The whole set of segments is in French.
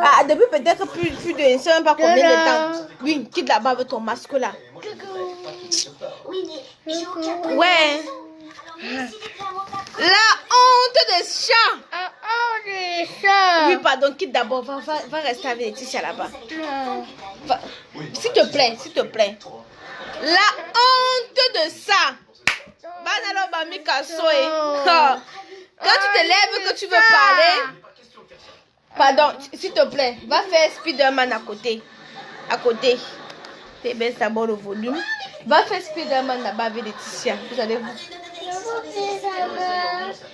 Ah, depuis peut-être plus de... Je ne sais même pas combien de temps. Oui, quitte là-bas avec ton masque là. Ouais. La honte des chats. Oui, pardon, quitte d'abord. Va rester avec Laetitia là-bas. S'il te plaît, s'il te plaît. La honte de ça. Quand tu te lèves, que tu veux parler. Pardon, s'il te plaît, va faire Spiderman à côté. À côté. Fais baisse d'abord le volume. Va faire Spiderman là-bas avec Laetitia. Vous allez vous.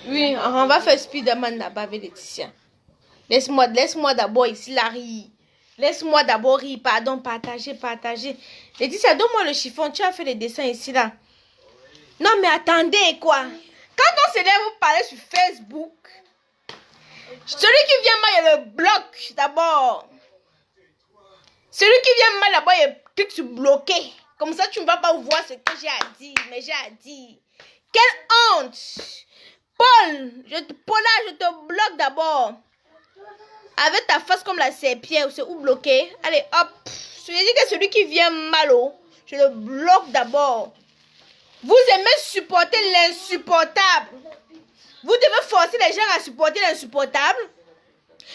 Oui, on va faire Spiderman là-bas avec Laetitia. Laisse-moi d'abord ici la rire. Laisse-moi d'abord rire. Pardon, partager. Laetitia, donne-moi le chiffon. Tu as fait les dessins ici là. Non, mais attendez quoi. Quand on se lève, vous parlez sur Facebook. Celui qui vient mal, il le bloque d'abord. Celui qui vient mal là-bas, il clique sur bloquer. Comme ça, tu ne vas pas voir ce que j'ai à dire. Mais j'ai à dire. Quelle honte. Paul, je te bloque d'abord. Avec ta face comme la serpillère, c'est où bloquer. Allez, hop. Je dis que celui qui vient mal, je le bloque d'abord. Vous aimez supporter l'insupportable. Vous devez forcer les gens à supporter l'insupportable.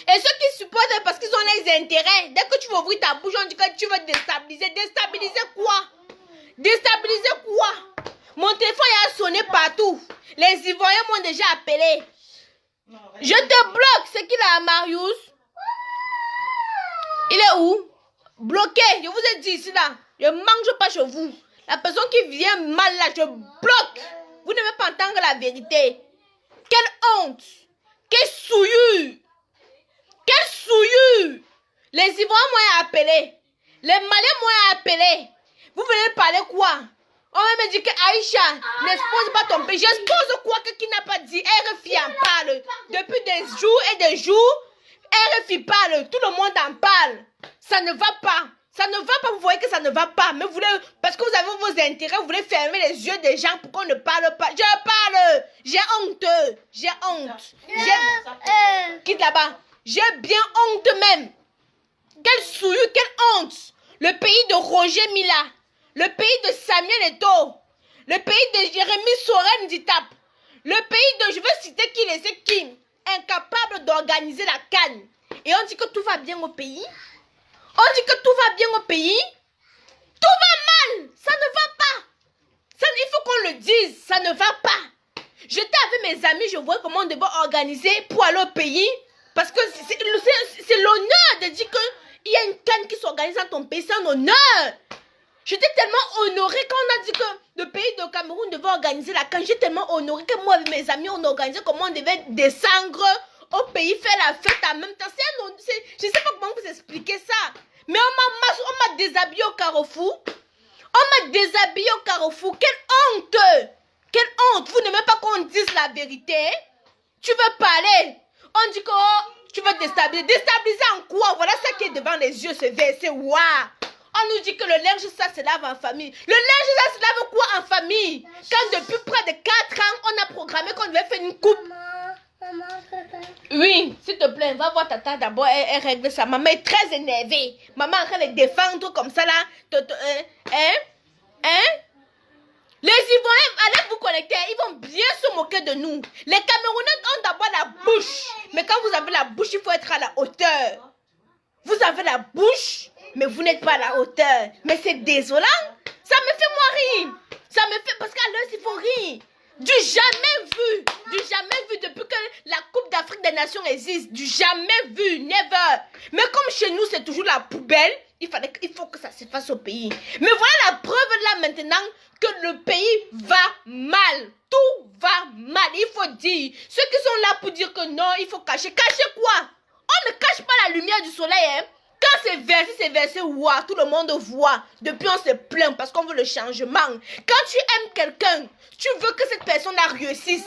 Et ceux qui supportent parce qu'ils ont les intérêts. Dès que tu vas ouvrir ta bouche, on dit que tu veux déstabiliser. Déstabiliser quoi? Déstabiliser quoi? Mon téléphone a sonné partout. Les Ivoiriens m'ont déjà appelé. Je te bloque. C'est qui là, Marius? Il est où? Bloqué. Je vous ai dit ici là. Je ne mange pas chez vous. La personne qui vient mal là, je bloque. Vous ne devez pas entendre la vérité. Quelle honte. Quelle souillure. Quelle souillure. Les Ivoiriens m'ont appelé. Les Maliens m'ont appelé. Vous venez parler quoi? On va me dire que Aïcha n'expose pas ton pays. J'expose quoi que qui n'a pas dit? RFI en parle. Depuis des jours et des jours, RFI parle. Tout le monde en parle. Ça ne va pas. Ça ne va pas. Vous voyez que ça ne va pas. Mais vous voulez, parce que vous avez vos intérêts, vous voulez fermer les yeux des gens pour qu'on ne parle pas. Je parle. J'ai honte. J'ai honte. Quitte là-bas. J'ai bien honte même. Quelle souillure, quelle honte. Le pays de Roger Mila. Le pays de Samuel Eto'o. Le pays de Jérémy Soren Ditap. Le pays de, je veux citer qui les c'est qui. Incapable d'organiser la CAN. Et on dit que tout va bien au pays. On dit que tout va bien au pays. Tout va mal. Ça ne va pas. Ça, il faut qu'on le dise. Ça ne va pas. J'étais avec mes amis. Je voyais comment on devait organiser pour aller au pays. Parce que c'est l'honneur de dire qu'il y a une CAN qui s'organise dans ton pays. C'est un honneur. J'étais tellement honorée quand on a dit que le pays de Cameroun devait organiser la CAN. J'étais tellement honorée que moi et mes amis, on organisait comment on devait descendre au pays, faire la fête en même temps. Je ne sais pas comment vous expliquer ça. Mais on m'a déshabillé au Carrefour. On m'a déshabillé au Carrefour. Quelle honte! Quelle honte! Vous n'aimez pas qu'on dise la vérité? Tu veux parler? On dit que tu veux déstabiliser. Déstabiliser en quoi? Voilà ça qui est devant les yeux, ce verset. Waouh! On nous dit que le linge, ça se lave en famille. Le linge, ça se lave quoi en famille? Quand depuis près de 4 ans, on a programmé qu'on devait faire une coupe. Oui, s'il te plaît, va voir tata d'abord, elle règle ça. Maman est très énervée. Maman est en train de défendre comme ça là. Les Ivoiriens, allez vous connecter, ils vont bien se moquer de nous. Les Camerounais ont d'abord la bouche. Mais quand vous avez la bouche, il faut être à la hauteur. Vous avez la bouche, mais vous n'êtes pas à la hauteur. Mais c'est désolant. Ça me fait moi rire. Ça me fait, parce qu'à l'heure, il faut rire. Du jamais vu depuis que la Coupe d'Afrique des Nations existe. Du jamais vu, never. Mais comme chez nous, c'est toujours la poubelle, il faut que ça se fasse au pays. Mais voilà la preuve là maintenant que le pays va mal. Tout va mal, il faut dire. Ceux qui sont là pour dire que non, il faut cacher. Cacher quoi? On ne cache pas la lumière du soleil, hein. Quand c'est versé, wow, tout le monde voit. Depuis, on se plaint parce qu'on veut le changement. Quand tu aimes quelqu'un, tu veux que cette personne-là réussisse.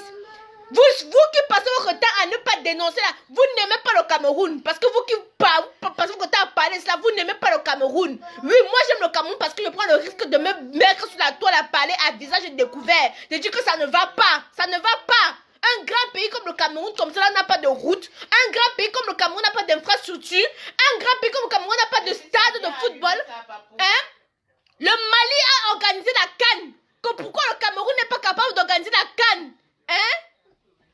Vous qui passez votre temps à ne pas dénoncer là, vous n'aimez pas le Cameroun. Parce que vous qui passez votre temps à parler ça, vous n'aimez pas le Cameroun. Oui, moi j'aime le Cameroun parce que je prends le risque de me mettre sur la toile à parler à visage découvert. De dire que ça ne va pas. Ça ne va pas. Un grand pays comme le Cameroun, comme ça, n'a pas de route. Un grand pays comme le Cameroun n'a pas d'infrastructure. Un grand pays comme le Cameroun n'a pas de stade de football. Hein? Le Mali a organisé la CAN. Pourquoi le Cameroun n'est pas capable d'organiser la CAN? Hein?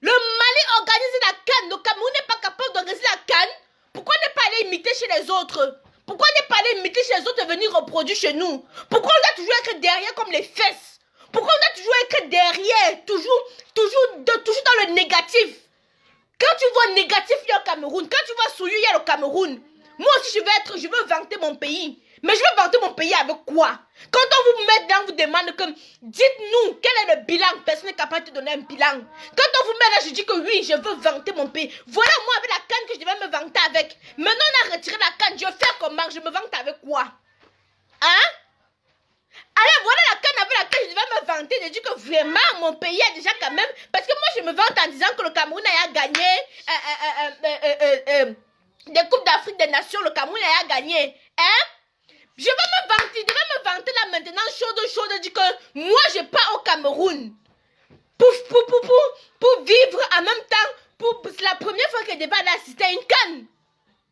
Le Mali organise la CAN. Le Cameroun n'est pas capable d'organiser la CAN. Pourquoi ne pas aller imiter chez les autres? Pourquoi ne pas aller imiter chez les autres et venir reproduire chez nous? Pourquoi on doit toujours être derrière comme les fesses? Pourquoi on doit toujours être derrière? Toujours dans le négatif. Quand tu vois négatif, il y a le Cameroun. Quand tu vois souillure, il y a le Cameroun. Moi aussi, je veux vanter mon pays. Mais je veux vanter mon pays avec quoi? Quand on vous met là, on vous demande que dites-nous quel est le bilan. Personne n'est capable de donner un bilan. Quand on vous met là, je dis que oui, je veux vanter mon pays. Voilà moi avec la canne que je devais me vanter avec. Maintenant, on a retiré la canne. Je vais faire comment? Je me vante avec quoi? Hein? Allez, voilà la canne avec laquelle je devais me vanter. Je dis que vraiment, mon pays a déjà quand même... Parce que moi, je me vante en disant que le Cameroun a gagné des Coupes d'Afrique des Nations. Le Cameroun a gagné. Hein? Je vais me vanter là maintenant, chaude, dire que moi je pars au Cameroun pour vivre en même temps. C'est la première fois que je devais aller assister à une canne.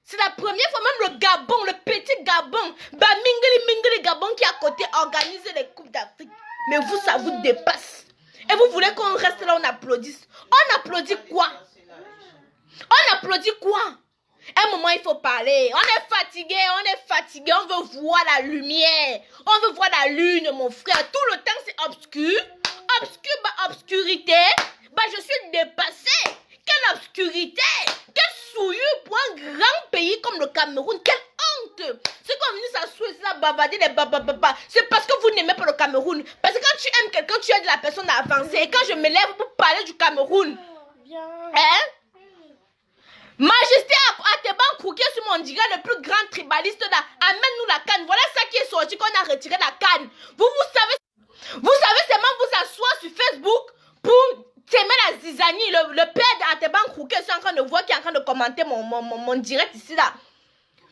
C'est la première fois, même le Gabon, le petit Gabon, Mingli Gabon qui est à côté organise les Coupes d'Afrique. Mais vous, ça vous dépasse. Et vous voulez qu'on reste là, on applaudisse. On applaudit quoi? On applaudit quoi? Un moment, il faut parler. On est fatigué, on veut voir la lumière. On veut voir la lune, mon frère. Tout le temps, c'est obscur. Obscurité. Je suis dépassé. Quelle obscurité. Quelle souillure pour un grand pays comme le Cameroun. Quelle honte. C'est comme venir s'asseoir, ça, bavarder les babababa. C'est parce que vous n'aimez pas le Cameroun. Parce que quand tu aimes quelqu'un, tu aides la personne à avancer. Et quand je me lève pour parler du Cameroun, hein? Majesté Ateban Krouké sur mon dirait le plus grand tribaliste là. Amène-nous la canne. Voilà ça qui est sorti qu'on a retiré la canne. Vous savez seulement vous asseoir sur Facebook pour t'aimer la zizanie. Le père d'Ateban Krouké est en train de voir qui est en train de commenter mon direct ici là.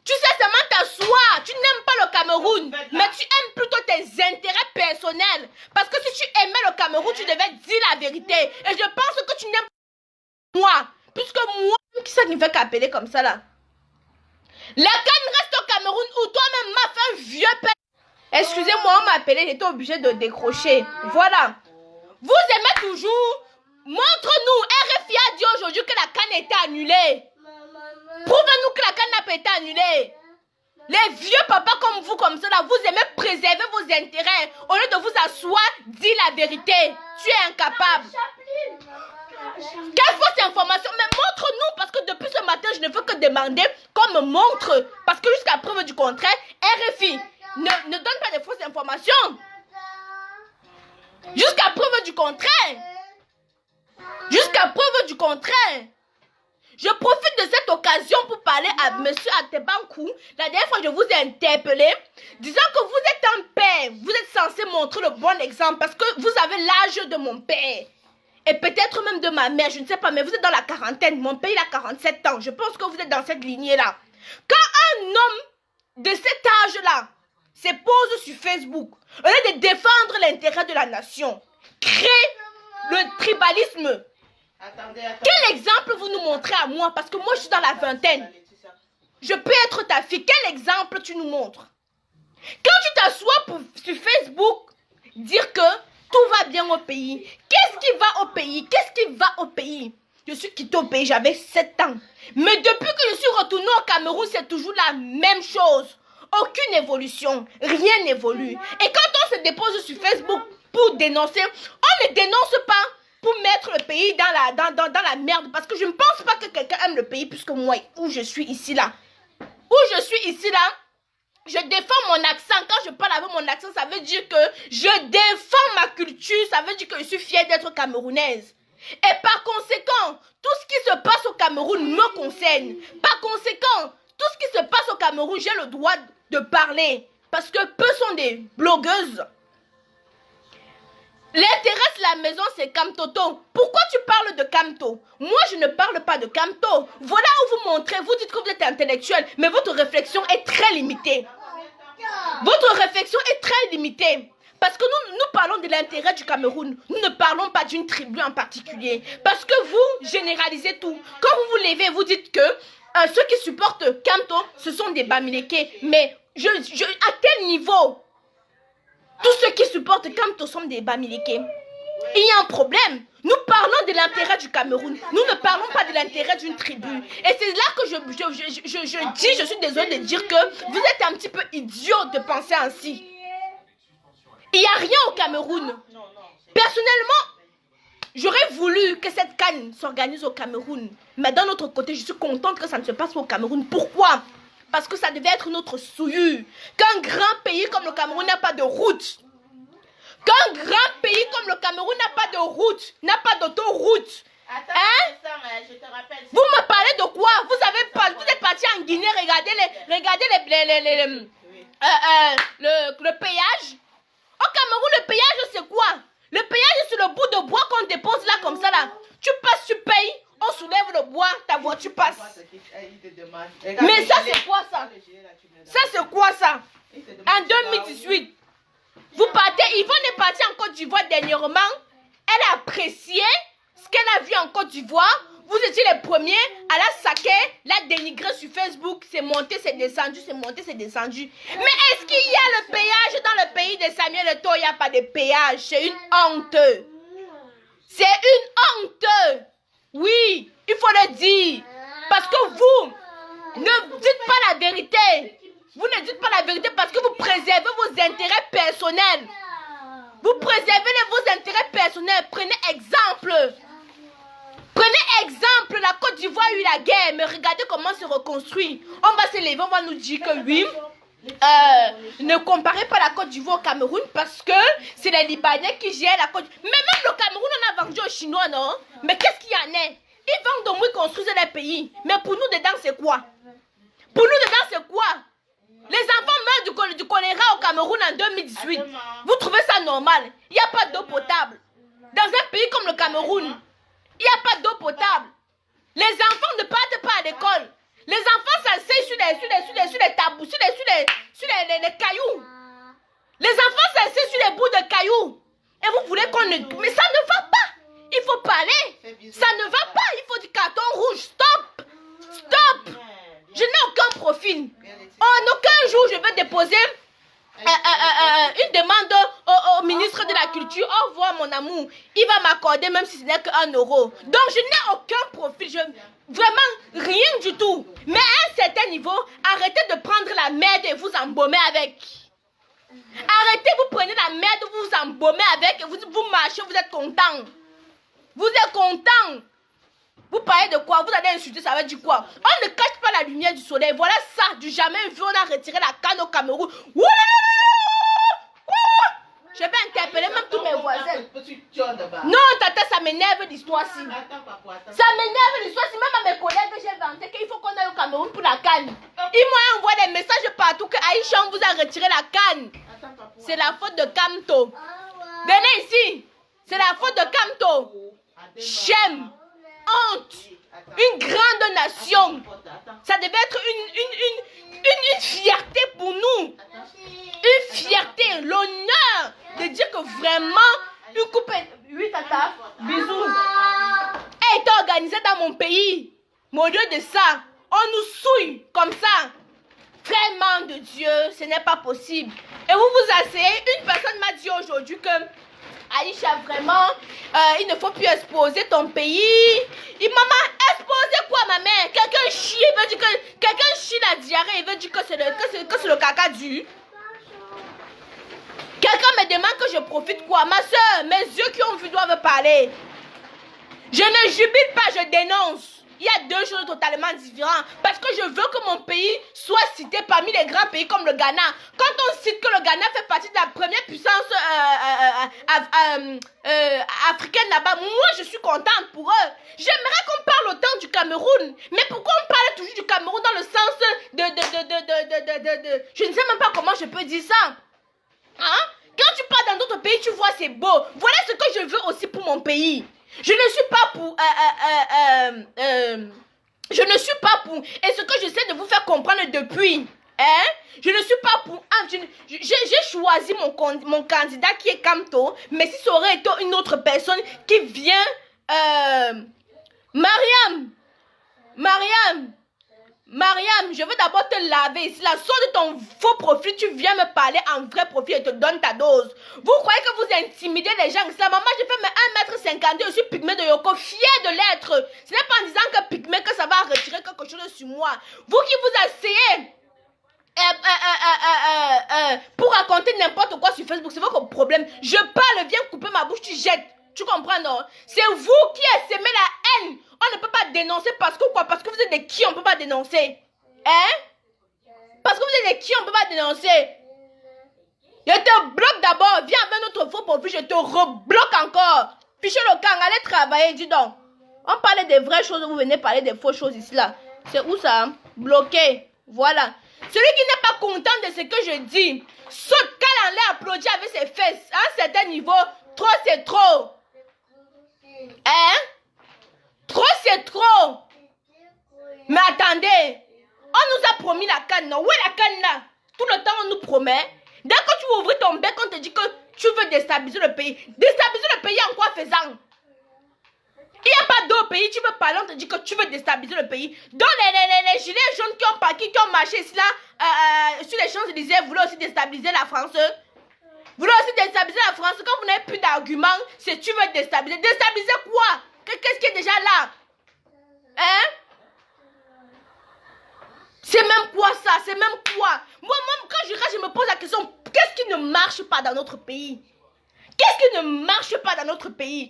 Tu sais seulement t'asseoir. Tu n'aimes pas le Cameroun. Mais tu aimes plutôt tes intérêts personnels. Parce que si tu aimais le Cameroun, tu devais dire la vérité. Et je pense que tu n'aimes pas moi. Puisque moi, qui ça qui me fait qu'appeler comme ça là? La canne reste au Cameroun où toi-même m'a fait un vieux père. Excusez-moi, on m'a appelé, j'étais obligée de décrocher. Voilà. Vous aimez toujours. Montre-nous. RFI a dit aujourd'hui que la canne était annulée. Prouvez-nous que la canne n'a pas été annulée. Les vieux papas comme vous, comme ça là, vous aimez préserver vos intérêts. Au lieu de vous asseoir, dis la vérité. Tu es incapable. Quelle fausse information? Mais montre-nous, parce que depuis ce matin, je ne veux que demander qu'on me montre. Parce que jusqu'à preuve du contraire, RFI ne donne pas de fausses informations. Jusqu'à preuve du contraire. Jusqu'à preuve du contraire. Je profite de cette occasion pour parler à M. Atebankou. La dernière fois, je vous ai interpellé, disant que vous êtes un père. Vous êtes censé montrer le bon exemple, parce que vous avez l'âge de mon père. Et peut-être même de ma mère, je ne sais pas, mais vous êtes dans la quarantaine. Mon père, il a 47 ans. Je pense que vous êtes dans cette lignée-là. Quand un homme de cet âge-là se pose sur Facebook, au lieu de défendre l'intérêt de la nation, crée le tribalisme. Quel exemple vous nous montrez à moi? Parce que moi, je suis dans la vingtaine. Je peux être ta fille. Quel exemple tu nous montres? Quand tu t'assois sur Facebook, dire que tout va bien au pays. Qu'est-ce qui va au pays? Qu'est-ce qui va au pays? Je suis quitté au pays, j'avais 7 ans. Mais depuis que je suis retourné au Cameroun, c'est toujours la même chose. Aucune évolution. Rien n'évolue. Et quand on se dépose sur Facebook pour dénoncer, on ne dénonce pas pour mettre le pays dans la merde. Parce que je ne pense pas que quelqu'un aime le pays puisque moi, où je suis ici là. Où je suis ici là. Je défends mon accent. Quand je parle avec mon accent, ça veut dire que je défends ma culture. Ça veut dire que je suis fière d'être camerounaise. Et par conséquent, tout ce qui se passe au Cameroun me concerne. Par conséquent, tout ce qui se passe au Cameroun, j'ai le droit de parler. Parce que peu sont des blogueuses. L'intérêt de la maison, c'est Camtoto. Pourquoi tu parles de Camto? Moi, je ne parle pas de Camto. Voilà où vous montrez, vous dites que vous êtes intellectuel, mais votre réflexion est très limitée. Votre réflexion est très limitée. Parce que nous parlons de l'intérêt du Cameroun. Nous ne parlons pas d'une tribu en particulier. Parce que vous généralisez tout. Quand vous vous levez, vous dites que ceux qui supportent Kamto, ce sont des Bamileke. Mais à quel niveau? Tous ceux qui supportent Kamto sont des Bamileke. Il y a un problème. Nous parlons de l'intérêt du Cameroun. Nous ne parlons pas de l'intérêt d'une tribu. Et c'est là que je suis désolée de dire que vous êtes un petit peu idiot de penser ainsi. Il n'y a rien au Cameroun. Personnellement, j'aurais voulu que cette CAN s'organise au Cameroun. Mais d'un autre côté, je suis contente que ça ne se passe pas au Cameroun. Pourquoi? Parce que ça devait être notre souillure. Qu'un grand pays comme le Cameroun n'a pas de route. Qu'un grand pays comme le Cameroun n'a pas de route, n'a pas d'autoroute. Je te rappelle. Vous me parlez de quoi? Vous êtes parti en Guinée, regardez le péage. Au Cameroun, le péage, c'est quoi? Le péage, c'est le bout de bois qu'on dépose là, comme ça, là. Tu passes, tu payes, on soulève le bois, ta voiture passe. Mais ça, c'est quoi, ça? Ça, c'est quoi, ça? En 2018. Vous partez, Yvonne est partie en Côte d'Ivoire dernièrement. Elle a apprécié ce qu'elle a vu en Côte d'Ivoire. Vous étiez les premiers à la saquer, la dénigrer sur Facebook. C'est monté, c'est descendu, c'est monté, c'est descendu. Mais est-ce qu'il y a le péage dans le pays de Samuel Eto'o? Il n'y a pas de péage. C'est une honte. C'est une honte. Oui, il faut le dire. Parce que vous ne dites pas la vérité. Vous ne dites pas la vérité parce que vous préservez vos intérêts personnels. Vous préservez vos intérêts personnels. Prenez exemple. Prenez exemple. La Côte d'Ivoire a eu la guerre. Mais regardez comment se reconstruit. On va se lever, on va nous dire que oui. Ne comparez pas la Côte d'Ivoire au Cameroun parce que c'est les Libanais qui gèrent la Côte. Mais même le Cameroun, on a vendu aux Chinois, non? Mais qu'est-ce qu'il y en a? Ils vendent au moins construire les pays. Mais pour nous, dedans, c'est quoi? Pour nous, dedans, c'est quoi? Les enfants meurent du choléra au Cameroun en 2018. Vous trouvez ça normal? Il n'y a pas d'eau potable. Dans un pays comme le Cameroun, il n'y a pas d'eau potable. Les enfants ne partent pas à l'école. Les enfants s'asseyent sur les tabous, sur les cailloux. Les enfants s'asseyent sur les bouts de cailloux. Et vous voulez qu'on ne... Mais ça ne va pas. Il faut parler. Ça ne va pas. Il faut du carton rouge. Stop. Stop. Je n'ai aucun profil. En aucun jour, je vais déposer une demande au ministre de la Culture. Au revoir, mon amour. Il va m'accorder même si ce n'est qu'un euro. Donc, je n'ai aucun profil. Vraiment, rien du tout. Mais à un certain niveau, arrêtez de prendre la merde et vous embaumer avec. Arrêtez, vous prenez la merde, vous vous embaumez avec. Vous marchez, vous êtes content. Vous êtes content. Vous parlez de quoi? Vous allez insulter, ça veut dire quoi? On ne cache pas la lumière du soleil. Voilà ça, du jamais vu. On a retiré la canne au Cameroun. Je vais interpeller même tous mes voisins. Non, tata, ça m'énerve l'histoire-ci. Ça m'énerve l'histoire-ci. Même à mes collègues, j'ai vanté qu'il faut qu'on aille au Cameroun pour la canne. Ils m'ont envoyé des messages partout que Aïcha, on vous a retiré la canne. C'est la faute de Kamto. Venez ici. C'est la faute de Kamto. J'aime. Honte, une grande nation. Ça devait être une fierté pour nous. Une fierté, l'honneur de dire que vraiment une coupe. Oui, tata, bisous. A été organisée dans mon pays. Mais au lieu de ça, on nous souille comme ça. Vraiment de Dieu, ce n'est pas possible. Et vous vous asseyez, une personne m'a dit aujourd'hui que Aïcha, vraiment, il ne faut plus exposer ton pays. Maman, exposer quoi, ma mère? Quelqu'un chie, il veut dire que quelqu'un chie la diarrhée, il veut dire que c'est le caca dur. Quelqu'un me demande que je profite quoi? Ma soeur, mes yeux qui ont vu doivent parler. Je ne jubile pas, je dénonce. Il y a deux choses totalement différentes. Parce que je veux que mon pays soit cité parmi les grands pays comme le Ghana. Quand on cite que le Ghana fait partie de la première puissance africaine là-bas, moi je suis contente pour eux. J'aimerais qu'on parle autant du Cameroun. Mais pourquoi on parle toujours du Cameroun dans le sens de je ne sais même pas comment je peux dire ça. Hein? Quand tu pars dans d'autres pays, tu vois c'est beau. Voilà ce que je veux aussi pour mon pays. Je ne suis pas pour... je ne suis pas pour... Et ce que j'essaie de vous faire comprendre depuis, Je ne suis pas pour... J'ai choisi mon candidat qui est Kamto, mais si ça aurait été une autre personne qui vient... Mariam, je veux d'abord te laver ici. La sorte de ton faux profil, tu viens me parler en vrai profil et te donne ta dose. Vous croyez que vous intimidez les gens? Ça, maman, j'ai fait mes 1m52, je suis pygmée de Yoko, fière de l'être. Ce n'est pas en disant que pygmée que ça va retirer quelque chose sur moi. Vous qui vous asseyez pour raconter n'importe quoi sur Facebook, c'est votre problème. Je parle, viens couper ma bouche, tu jettes. Tu comprends, non? C'est vous qui avez semé la haine. On ne peut pas dénoncer parce que quoi? Parce que vous êtes des qui, on ne peut pas dénoncer. Hein? Parce que vous êtes des qui, on ne peut pas dénoncer. Je te bloque d'abord. Viens avec notre faux profil, je te rebloque encore. Fichez le camp, allez travailler, dis donc. On parlait des vraies choses, vous venez parler des fausses choses ici, là. C'est où ça? Hein? Bloqué. Voilà. Celui qui n'est pas content de ce que je dis, saute quand on l'a applaudi avec ses fesses. À un certain niveau, trop c'est trop. Hein? Trop c'est trop. Mais attendez, on nous a promis la canne, non? Où est la canne là? Tout le temps on nous promet. Dès que tu ouvres ton bec, on te dit que tu veux déstabiliser le pays. Déstabiliser le pays en quoi faisant? Il n'y a pas d'eau au pays, tu veux parler, on te dit que tu veux déstabiliser le pays. Donc les gilets jaunes qui ont marché ici là, sur les Champs-Élysées, voulaient aussi déstabiliser la France. Vous voulez aussi déstabiliser la France. Quand vous n'avez plus d'arguments, c'est tu veux déstabiliser. Déstabiliser quoi? Qu'est-ce qui est déjà là? Hein? C'est même quoi ça? C'est même quoi? Moi, quand je reste, je me pose la question, qu'est-ce qui ne marche pas dans notre pays? Qu'est-ce qui ne marche pas dans notre pays?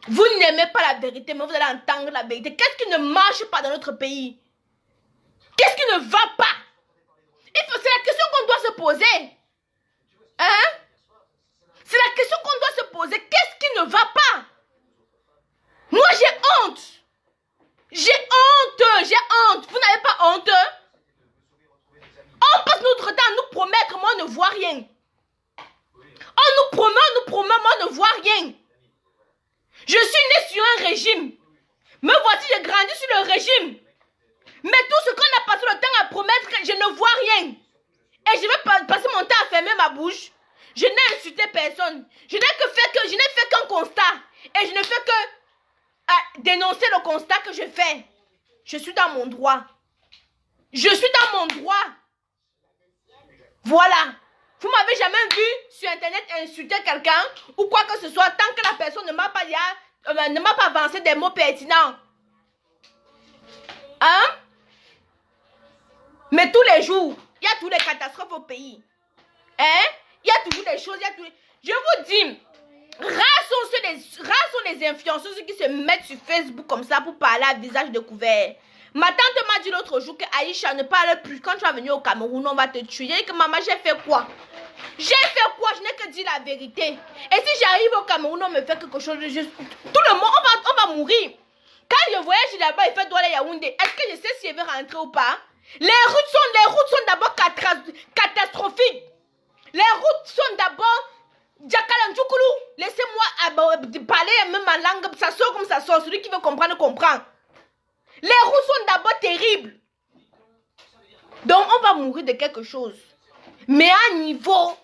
Vous n'aimez pas la vérité, mais vous allez entendre la vérité. Qu'est-ce qui ne marche pas dans notre pays? Qu'est-ce qui ne va pas? C'est la question qu'on doit se poser. Hein? C'est la question qu'on doit se poser. Qu'est-ce qui ne va pas? Moi, j'ai honte. J'ai honte. Vous n'avez pas honte? On passe notre temps à nous promettre, moi, on ne voit rien. On nous promet, moi, on ne voit rien. Je suis née sur un régime. Me voici, j'ai grandi sur le régime. Mais tout ce qu'on a passé le temps à promettre, je ne vois rien. Et je vais passer mon temps à fermer ma bouche. Je n'ai insulté personne. Je n'ai fait qu'un constat. Et je ne fais que dénoncer le constat que je fais. Je suis dans mon droit. Je suis dans mon droit. Voilà. Vous m'avez jamais vu sur internet insulter quelqu'un ou quoi que ce soit tant que la personne ne m'a pas avancé des mots pertinents. Hein? Mais tous les jours, il y a toutes les catastrophes au pays. Hein? Il y a toujours des choses, Je vous dis, rares sont les influenceuses qui se mettent sur Facebook comme ça pour parler à visage découvert. Ma tante m'a dit l'autre jour que Aïcha ne parle plus. Quand tu vas venir au Cameroun, on va te tuer. J'ai dit que maman, j'ai fait quoi? J'ai fait quoi? Je n'ai que dit la vérité. Et si j'arrive au Cameroun, on me fait quelque chose, tout le monde, on va mourir. Quand je voyage là-bas, il fait Douala Yaoundé. Est-ce que je sais si je vais rentrer ou pas? Les routes sont d'abord catastrophiques. Les routes sont d'abord Djakalandjoukoulou. Laissez-moi parler même ma langue. Ça sort comme ça sort. Celui qui veut comprendre, comprend. Les routes sont d'abord terribles. Donc on va mourir de quelque chose. Mais à un niveau,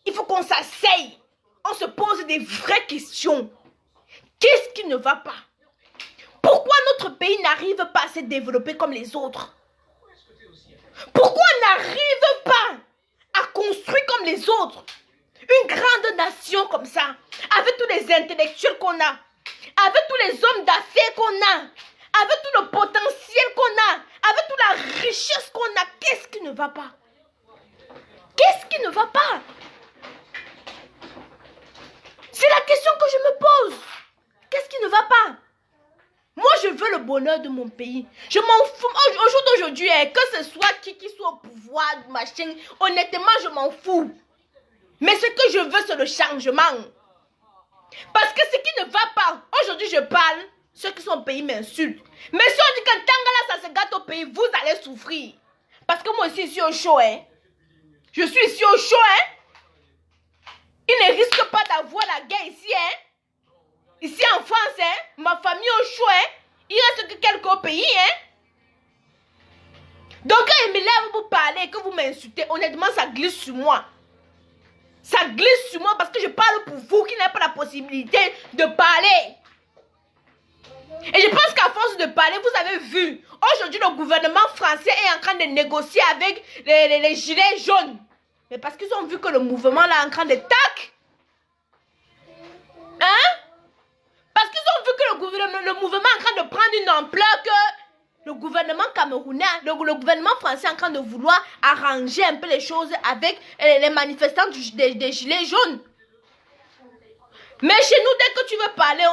il faut qu'on s'asseye. On se pose des vraies questions. Qu'est-ce qui ne va pas? Pourquoi notre pays n'arrive pas à se développer comme les autres? Pourquoi on n'arrive pas à construire comme les autres? Une grande nation comme ça, avec tous les intellectuels qu'on a, avec tous les hommes d'affaires qu'on a, avec tout le potentiel qu'on a, avec toute la richesse qu'on a, qu'est-ce qui ne va pas? Qu'est-ce qui ne va pas? C'est la question que je me pose. Qu'est-ce qui ne va pas? Moi, je veux le bonheur de mon pays. Je m'en fous. Au jour d'aujourd'hui, que ce soit qui soit au pouvoir, machin, honnêtement, je m'en fous. Mais ce que je veux, c'est le changement. Parce que ce qui ne va pas, aujourd'hui, je parle, ceux qui sont au pays m'insultent. Mais si on dit que Tangala, ça se gâte au pays, vous allez souffrir. Parce que moi aussi, ici au chaud, hein. Je suis ici au chaud, hein. Ils ne risquent pas d'avoir la guerre ici, hein. Ici en France, hein, ma famille au chaud, hein, il reste que quelques pays, hein. Donc quand il me lève pour parler et que vous m'insultez, honnêtement, ça glisse sur moi. Ça glisse sur moi parce que je parle pour vous qui n'avez pas la possibilité de parler. Et je pense qu'à force de parler, vous avez vu, aujourd'hui le gouvernement français est en train de négocier avec les gilets jaunes. Mais parce qu'ils ont vu que le mouvement là est en train de tac. Hein? Parce qu'ils ont vu que le mouvement est en train de prendre une ampleur que le gouvernement camerounais, le gouvernement français est en train de vouloir arranger un peu les choses avec les manifestants des gilets jaunes. Mais chez nous, dès que tu veux parler,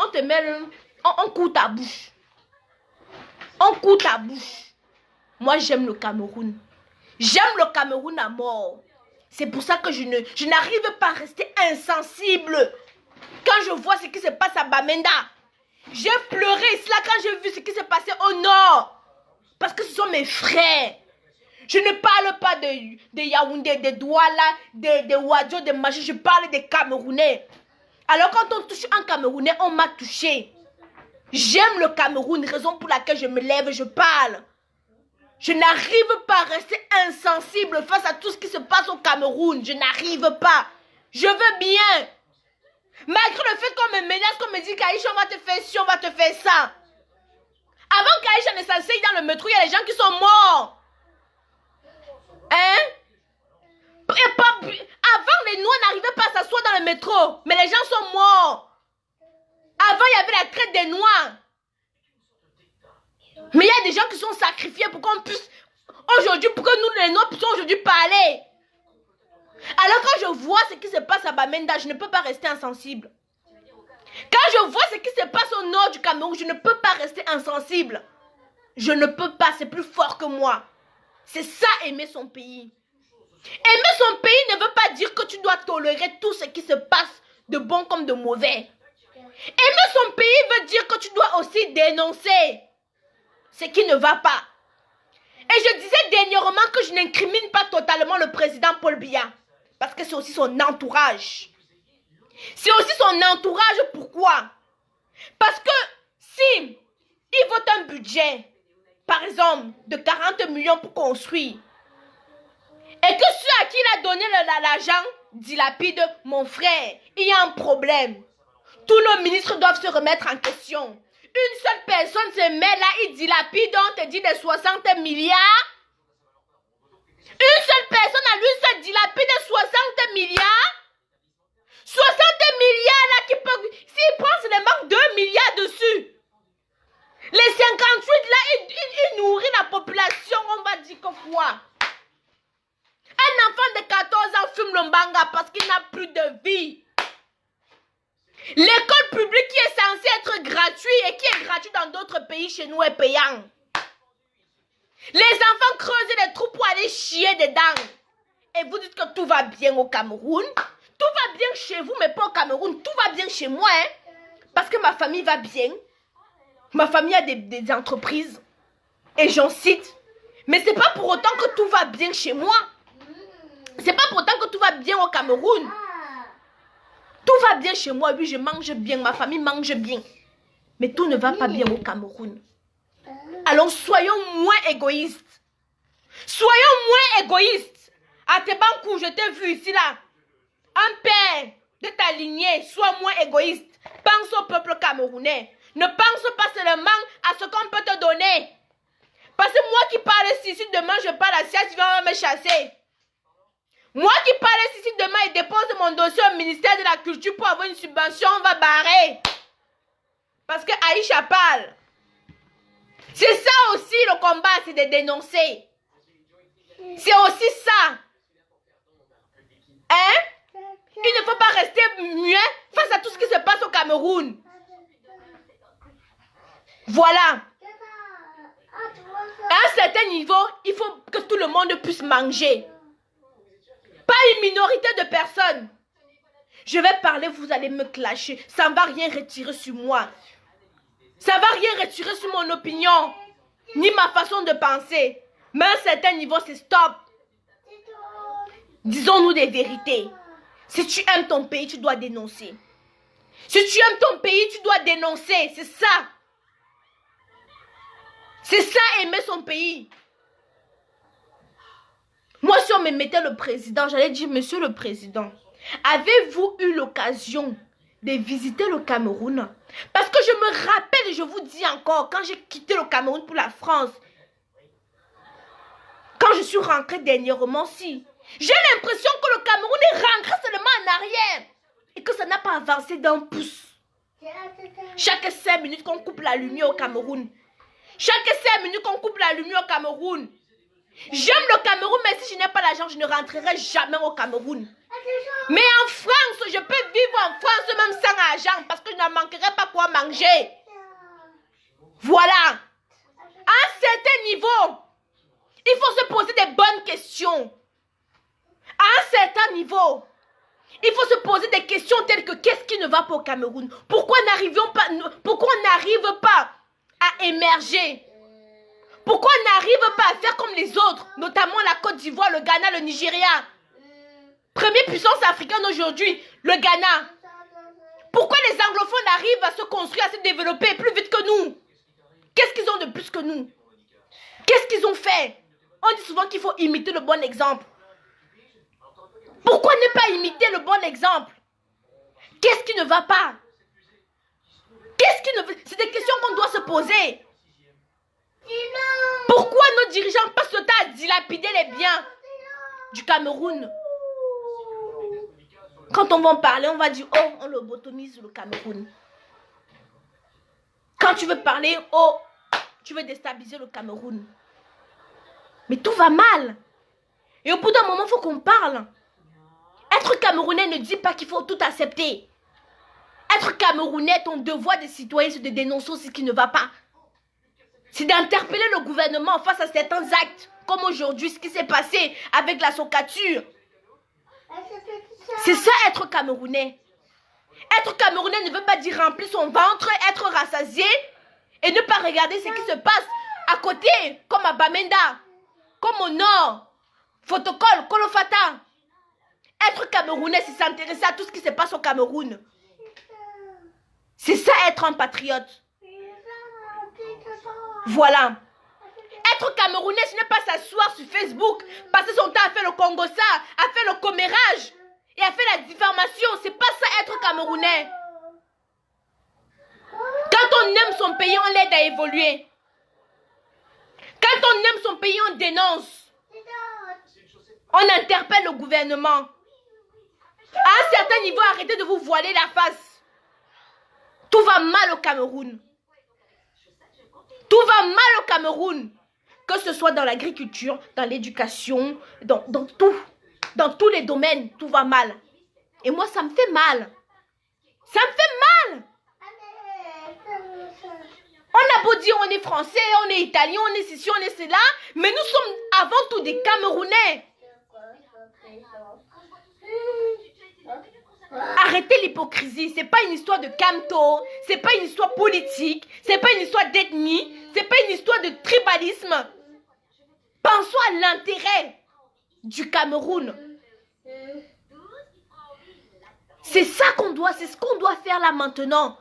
on te met on court ta bouche. On court ta bouche. Moi, j'aime le Cameroun. J'aime le Cameroun à mort. C'est pour ça que je n'arrive pas à rester insensible. Quand je vois ce qui se passe à Bamenda, j'ai pleuré cela quand j'ai vu ce qui s'est passé au nord. Parce que ce sont mes frères. Je ne parle pas de Yaoundé, de Douala, de Ouadjo, de Maché. Je parle des Camerounais. Alors quand on touche un Camerounais, on m'a touché. J'aime le Cameroun, raison pour laquelle je me lève et je parle. Je n'arrive pas à rester insensible face à tout ce qui se passe au Cameroun. Je n'arrive pas. Je veux bien. Malgré le fait qu'on me menace, qu'on me dit qu'Aïcha, on va te faire ci, on va te faire ça. Avant qu'Aïcha ne s'asseye dans le métro, il y a des gens qui sont morts. Hein? Avant, les Noirs n'arrivaient pas à s'asseoir dans le métro. Mais les gens sont morts. Avant, il y avait la traite des Noirs. Mais il y a des gens qui sont sacrifiés pour qu'on puisse... Aujourd'hui, pour que nous, les Noirs, puissions aujourd'hui parler. Alors quand je vois ce qui se passe à Bamenda, je ne peux pas rester insensible. Quand je vois ce qui se passe au nord du Cameroun, je ne peux pas rester insensible. Je ne peux pas, c'est plus fort que moi. C'est ça, aimer son pays. Aimer son pays ne veut pas dire que tu dois tolérer tout ce qui se passe, de bon comme de mauvais. Aimer son pays veut dire que tu dois aussi dénoncer ce qui ne va pas. Et je disais dernièrement que je n'incrimine pas totalement le président Paul Biya. Parce que c'est aussi son entourage. C'est aussi son entourage. Pourquoi? Parce que si il vote un budget, par exemple, de 40 millions pour construire, et que ceux à qui il a donné l'argent dilapide, mon frère, il y a un problème. Tous nos ministres doivent se remettre en question. Une seule personne se met là, il dilapide, on te dit des 60 milliards. Une seule personne à lui se dilapide 60 milliards. 60 milliards là qui peut... S'il prend seulement 2 milliards dessus. Les 58 là, il nourrit la population, on va dire que quoi? Un enfant de 14 ans fume le mbanga parce qu'il n'a plus de vie. L'école publique qui est censée être gratuite et qui est gratuite dans d'autres pays chez nous est payante. Les enfants creusent des trous pour aller chier dedans. Et vous dites que tout va bien au Cameroun. Tout va bien chez vous, mais pas au Cameroun. Tout va bien chez moi. Hein? Parce que ma famille va bien. Ma famille a des entreprises. Et j'en cite. Mais c'est pas pour autant que tout va bien chez moi. C'est pas pour autant que tout va bien au Cameroun. Tout va bien chez moi. Oui, je mange bien. Ma famille mange bien. Mais tout ne va pas bien au Cameroun. Alors soyons moins égoïstes. Soyons moins égoïstes. À Tebankou, je t'ai vu ici là. Un père de ta lignée, sois moins égoïste. Pense au peuple camerounais. Ne pense pas seulement à ce qu'on peut te donner. Parce que moi qui parle ici, demain je parle à Sia, tu vas me chasser. Moi qui parle ici, demain et dépose mon dossier au ministère de la Culture pour avoir une subvention, on va barrer. Parce que Aïcha parle. C'est ça aussi le combat, c'est de dénoncer. C'est aussi ça. Hein? Il ne faut pas rester muet face à tout ce qui se passe au Cameroun. Voilà. À un certain niveau, il faut que tout le monde puisse manger. Pas une minorité de personnes. Je vais parler, vous allez me clasher. Ça ne va rien retirer sur moi. Ça ne va rien retirer sur mon opinion. Ni ma façon de penser. Mais à un certain niveau, c'est stop. Disons-nous des vérités. Si tu aimes ton pays, tu dois dénoncer. Si tu aimes ton pays, tu dois dénoncer. C'est ça. C'est ça, aimer son pays. Moi, si on me mettait le président, j'allais dire, monsieur le président, avez-vous eu l'occasion de visiter le Cameroun? Parce que je me rappelle, je vous dis encore, quand j'ai quitté le Cameroun pour la France, quand je suis rentrée dernièrement, si, j'ai l'impression que le Cameroun est rentré seulement en arrière et que ça n'a pas avancé d'un pouce. Chaque 5 minutes qu'on coupe la lumière au Cameroun. Chaque 5 minutes qu'on coupe la lumière au Cameroun. J'aime le Cameroun, mais si je n'ai pas l'argent, je ne rentrerai jamais au Cameroun. Mais en France, je peux vivre en France même sans argent parce que je ne manquerai pas quoi manger. Voilà. À un certain niveau, il faut se poser des bonnes questions. À un certain niveau, il faut se poser des questions telles que qu'est-ce qui ne va pas au Cameroun? Pourquoi on n'arrive pas à émerger? Pourquoi on n'arrive pas à faire comme les autres, notamment la Côte d'Ivoire, le Ghana, le Nigeria? Première puissance africaine aujourd'hui, le Ghana. Pourquoi les anglophones arrivent à se construire, à se développer plus vite que nous? Qu'est-ce qu'ils ont de plus que nous? Qu'est-ce qu'ils ont fait? On dit souvent qu'il faut imiter le bon exemple. Pourquoi ne pas imiter le bon exemple? Qu'est-ce qui ne va pas? Qu'est-ce qui ne va... C'est des questions qu'on doit se poser. Pourquoi nos dirigeants passent le temps à dilapider les biens du Cameroun? Quand on va en parler, on va dire, oh, on lobotomise le Cameroun. Quand tu veux parler, oh, tu veux déstabiliser le Cameroun. Mais tout va mal. Et au bout d'un moment, il faut qu'on parle. Être Camerounais ne dit pas qu'il faut tout accepter. Être Camerounais, ton devoir de citoyen, c'est de dénoncer ce qui ne va pas. C'est d'interpeller le gouvernement face à certains actes, comme aujourd'hui, ce qui s'est passé avec la socature. C'est ça, être Camerounais. Être Camerounais ne veut pas dire remplir son ventre, être rassasié et ne pas regarder ce qui se passe à côté, comme à Bamenda, comme au nord, Fotokol, Kolofata. Être Camerounais, c'est s'intéresser à tout ce qui se passe au Cameroun. C'est ça, être un patriote. Voilà. Être Camerounais, ce n'est pas s'asseoir sur Facebook, passer son temps à faire le Congossa, à faire le commérage et à faire la diffamation. C'est pas ça, être Camerounais. Quand on aime son pays, on l'aide à évoluer. Quand on aime son pays, on dénonce. On interpelle le gouvernement. À un certain niveau, arrêtez de vous voiler la face. Tout va mal au Cameroun. Tout va mal au Cameroun. Que ce soit dans l'agriculture, dans l'éducation, dans tout. Dans tous les domaines, tout va mal. Et moi, ça me fait mal. Ça me fait mal. On a beau dire on est français, on est italien, on est ceci, on est cela, mais nous sommes avant tout des Camerounais. Arrêtez l'hypocrisie. C'est pas une histoire de camto, c'est pas une histoire politique, c'est pas une histoire d'ethnie, c'est pas une histoire de tribalisme. Pensons à l'intérêt du Cameroun. C'est ça qu'on doit, c'est ce qu'on doit faire là maintenant.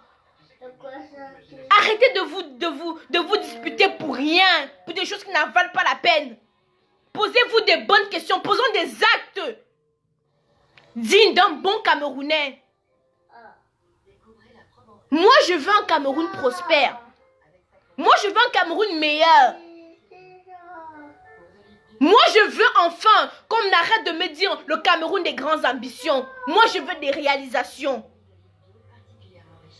Arrêtez de vous disputer pour rien, pour des choses qui n'en valent pas la peine. Posez-vous des bonnes questions, posons des actes dignes d'un bon Camerounais. Moi, je veux un Cameroun prospère. Moi, je veux un Cameroun meilleur. Moi, je veux enfin qu'on arrête de me dire le Cameroun des grandes ambitions. Moi, je veux des réalisations.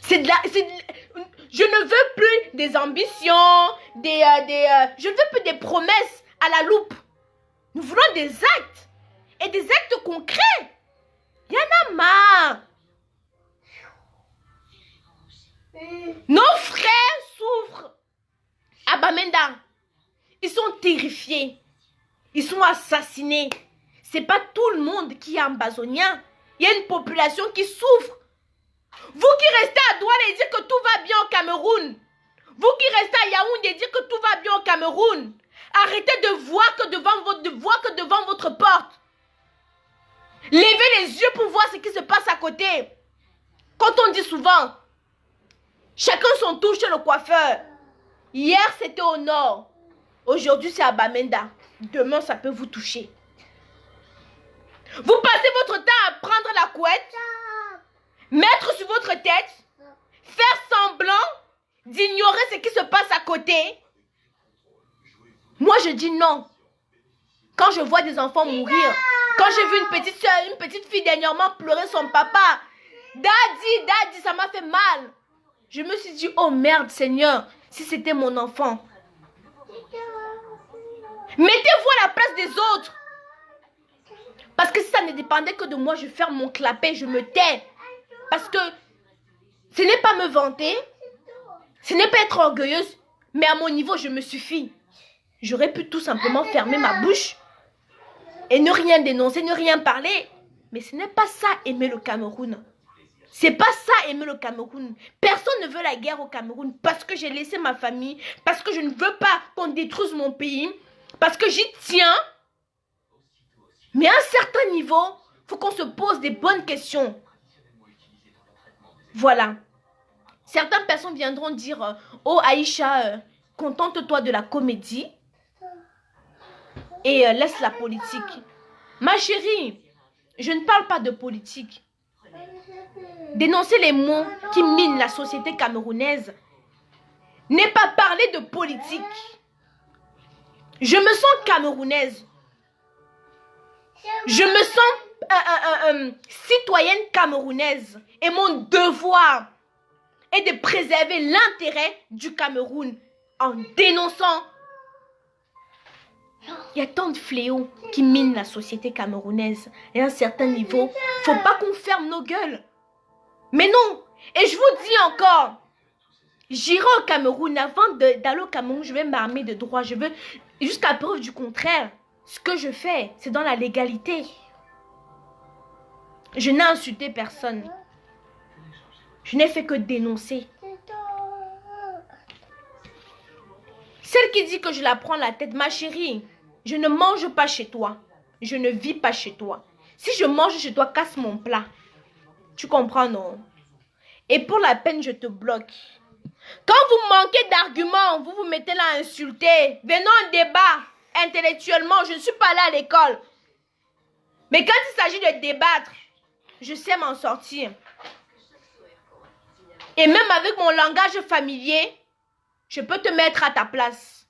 Je ne veux plus des ambitions, je ne veux plus des promesses à la loupe. Nous voulons des actes et des actes concrets. Il y en a marre. Nos frères souffrent à Bamenda. Ils sont terrifiés. Ils sont assassinés. C'est pas tout le monde qui est ambazonien. Il y a une population qui souffre. Vous qui restez à Douala et dites que tout va bien au Cameroun. Vous qui restez à Yaoundé et dites que tout va bien au Cameroun. Arrêtez de voir que devant votre porte. Levez les yeux pour voir ce qui se passe à côté. Quand on dit souvent, chacun son tour chez le coiffeur. Hier, c'était au nord. Aujourd'hui, c'est à Bamenda. Demain, ça peut vous toucher. Vous passez votre temps à prendre la couette, mettre sur votre tête, faire semblant d'ignorer ce qui se passe à côté. Moi, je dis non. Quand je vois des enfants mourir, quand j'ai vu une petite fille dernièrement pleurer son papa, Daddy, ça m'a fait mal. Je me suis dit, oh merde Seigneur, si c'était mon enfant. Mettez-vous à la place des autres. Parce que si ça ne dépendait que de moi, je ferme mon clapet, je me tais. Parce que ce n'est pas me vanter, ce n'est pas être orgueilleuse, mais à mon niveau, je me suffis. J'aurais pu tout simplement fermer ma bouche et ne rien dénoncer, ne rien parler. Mais ce n'est pas ça aimer le Cameroun. C'est pas ça aimer le Cameroun. Personne ne veut la guerre au Cameroun parce que j'ai laissé ma famille, parce que je ne veux pas qu'on détruise mon pays, parce que j'y tiens. Mais à un certain niveau, il faut qu'on se pose des bonnes questions. Voilà. Certaines personnes viendront dire, oh Aïcha, contente-toi de la comédie et laisse la politique. Ma chérie, je ne parle pas de politique. Dénoncer les mots qui minent la société camerounaise n'est pas parler de politique. Je me sens camerounaise. Je me sens citoyenne camerounaise. Et mon devoir est de préserver l'intérêt du Cameroun en dénonçant. Il y a tant de fléaux qui minent la société camerounaise. Et à un certain niveau, il ne faut pas qu'on ferme nos gueules. Mais non. Et je vous dis encore, j'irai au Cameroun. Avant d'aller au Cameroun, je vais m'armer de droit. Je veux, jusqu'à preuve du contraire, ce que je fais, c'est dans la légalité. Je n'ai insulté personne. Je n'ai fait que dénoncer. Celle qui dit que je la prends la tête, ma chérie, je ne mange pas chez toi. Je ne vis pas chez toi. Si je mange chez toi, casse mon plat. Tu comprends, non? Et pour la peine, je te bloque. Quand vous manquez d'arguments, vous vous mettez là à insulter. Venons en débat intellectuellement. Je ne suis pas là à l'école. Mais quand il s'agit de débattre, je sais m'en sortir. Et même avec mon langage familier, je peux te mettre à ta place.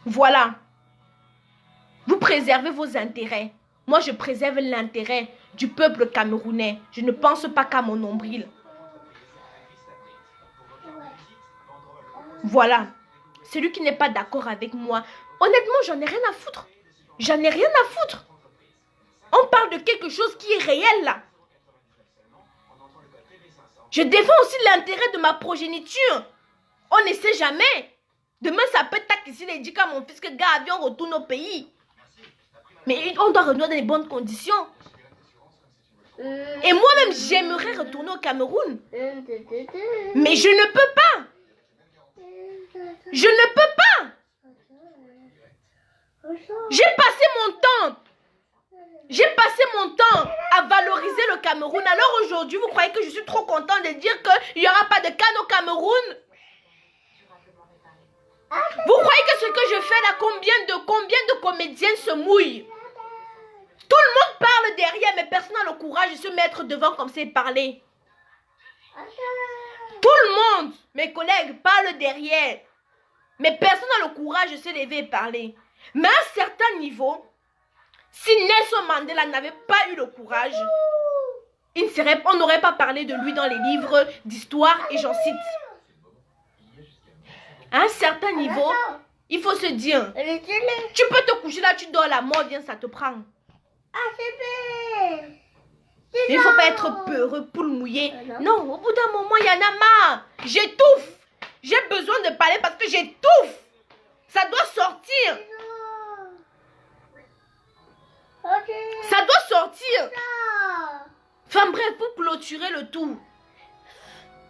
Voilà. Vous préservez vos intérêts. Moi, je préserve l'intérêt du peuple camerounais. Je ne pense pas qu'à mon nombril. Voilà. Celui qui n'est pas d'accord avec moi, honnêtement, j'en ai rien à foutre. J'en ai rien à foutre. On parle de quelque chose qui est réel là. Je défends aussi l'intérêt de ma progéniture. On ne sait jamais. Demain, ça peut tac ici, il dit à mon fils que gars, viens, on retourne au pays. Mais on doit retourner dans les bonnes conditions. Et moi-même, j'aimerais retourner au Cameroun. Mais je ne peux pas. Je ne peux pas. J'ai passé mon temps. J'ai passé mon temps à valoriser le Cameroun. Alors aujourd'hui, vous croyez que je suis trop content de dire qu'il n'y aura pas de canne au Cameroun? Vous croyez que ce que je fais là, combien de comédiennes se mouillent? Tout le monde parle derrière, mais personne n'a le courage de se mettre devant comme c'est parler. Tout le monde, mes collègues, parlent derrière. Mais personne n'a le courage de se lever et parler. Mais à un certain niveau, si Nelson Mandela n'avait pas eu le courage, on n'aurait pas parlé de lui dans les livres d'histoire et j'en cite. À un certain niveau, il faut se dire, tu peux te coucher là, tu dors, la mort vient, ça te prend. Mais il ne faut pas être peureux, poule mouillée. Non, au bout d'un moment, il y en a marre. J'étouffe. J'ai besoin de parler parce que j'étouffe. Ça doit sortir. Ça doit sortir. Enfin bref, pour clôturer le tout,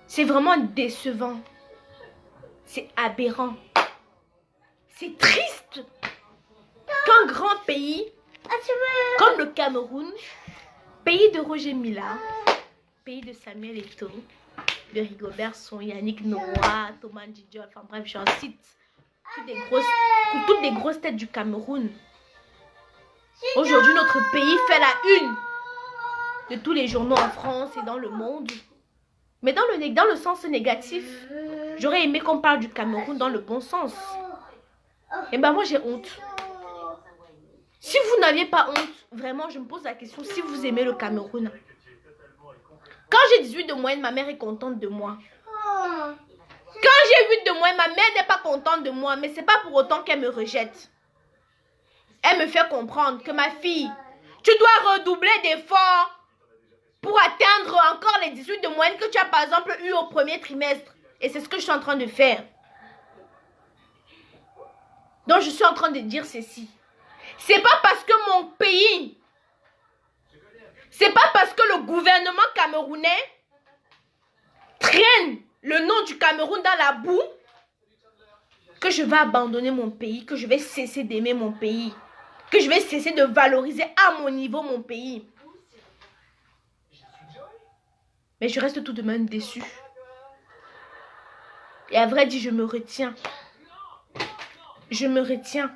c'est vraiment décevant. C'est aberrant. C'est triste qu'un grand pays comme le Cameroun, pays de Roger Mila, pays de Samuel Eto'o, de Rigobert Song, Yannick Noah, Thomas Djidiol, enfin bref, j'en cite toutes les grosses têtes du Cameroun. Aujourd'hui, notre pays fait la une de tous les journaux en France et dans le monde. Mais dans le sens négatif, j'aurais aimé qu'on parle du Cameroun dans le bon sens. Et ben moi, j'ai honte. Si vous n'aviez pas honte, vraiment, je me pose la question, si vous aimez le Cameroun. Quand j'ai 18 de moyenne, ma mère est contente de moi. Quand j'ai 8 de moyenne, ma mère n'est pas contente de moi, mais c'est pas pour autant qu'elle me rejette. Elle me fait comprendre que ma fille, tu dois redoubler d'efforts pour atteindre encore les 18 de moyenne que tu as par exemple eu au premier trimestre. Et c'est ce que je suis en train de faire. Donc je suis en train de dire ceci. C'est pas parce que mon pays, c'est pas parce que le gouvernement camerounais traîne le nom du Cameroun dans la boue que je vais abandonner mon pays, que je vais cesser d'aimer mon pays, que je vais cesser de valoriser à mon niveau mon pays. Mais je reste tout de même déçue. Et à vrai dire, je me retiens. Je me retiens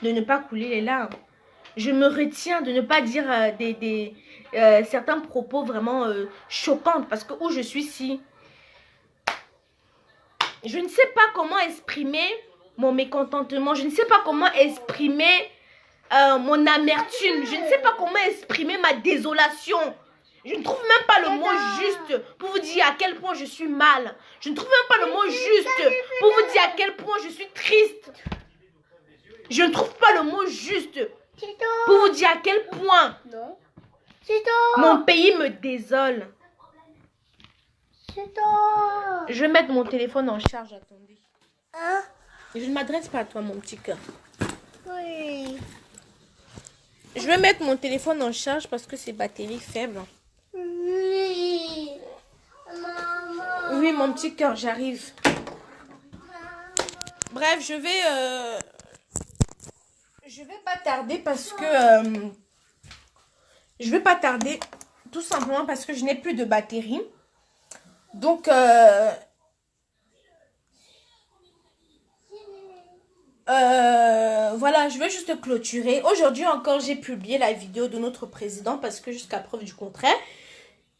de ne pas couler les larmes. Je me retiens de ne pas dire certains propos vraiment choquants. Parce que où je suis ici, je ne sais pas comment exprimer mon mécontentement. Je ne sais pas comment exprimer mon amertume. Je ne sais pas comment exprimer ma désolation. Je ne trouve même pas le mot juste pour vous dire à quel point je suis mal. Je ne trouve même pas le mot juste pour vous dire à quel point je suis triste. Je ne trouve pas le mot juste pour vous dire à quel point mon pays me désole. Je vais mettre mon téléphone en charge, attendez. Je ne m'adresse pas à toi, mon petit cœur. Oui. Je vais mettre mon téléphone en charge parce que c'est batterie faible. Oui. Maman. Oui, mon petit cœur, j'arrive. Bref, je vais pas tarder parce que je vais pas tarder tout simplement parce que je n'ai plus de batterie. Donc voilà, je vais juste clôturer. Aujourd'hui encore, j'ai publié la vidéo de notre président parce que jusqu'à preuve du contraire,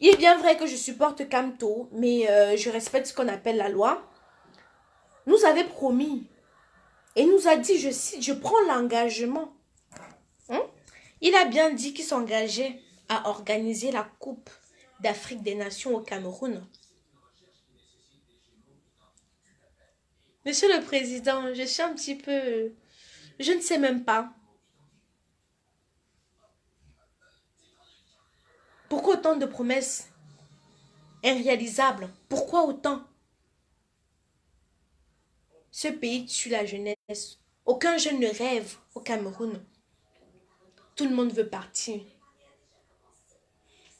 il est bien vrai que je supporte Kamto, mais je respecte ce qu'on appelle la loi. Nous avait promis et nous a dit, je cite, je prends l'engagement. Il a bien dit qu'il s'engageait à organiser la Coupe d'Afrique des Nations au Cameroun. Monsieur le Président, je suis un petit peu... Je ne sais même pas. Pourquoi autant de promesses irréalisables? Pourquoi autant? Ce pays tue la jeunesse. Aucun jeune ne rêve au Cameroun. Tout le monde veut partir.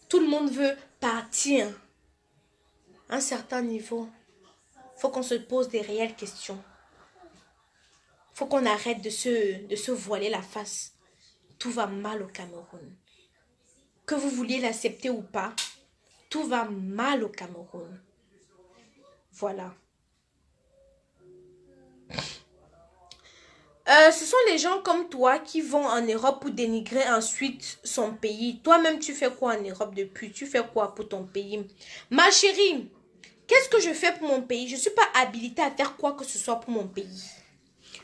Tout le monde veut partir. À un certain niveau, il faut qu'on se pose des réelles questions. Il faut qu'on arrête de se voiler la face. Tout va mal au Cameroun. Que vous vouliez l'accepter ou pas, tout va mal au Cameroun. Voilà. Ce sont les gens comme toi qui vont en Europe pour dénigrer ensuite son pays. Toi-même, tu fais quoi en Europe depuis? Tu fais quoi pour ton pays? Ma chérie, qu'est-ce que je fais pour mon pays? Je ne suis pas habilitée à faire quoi que ce soit pour mon pays.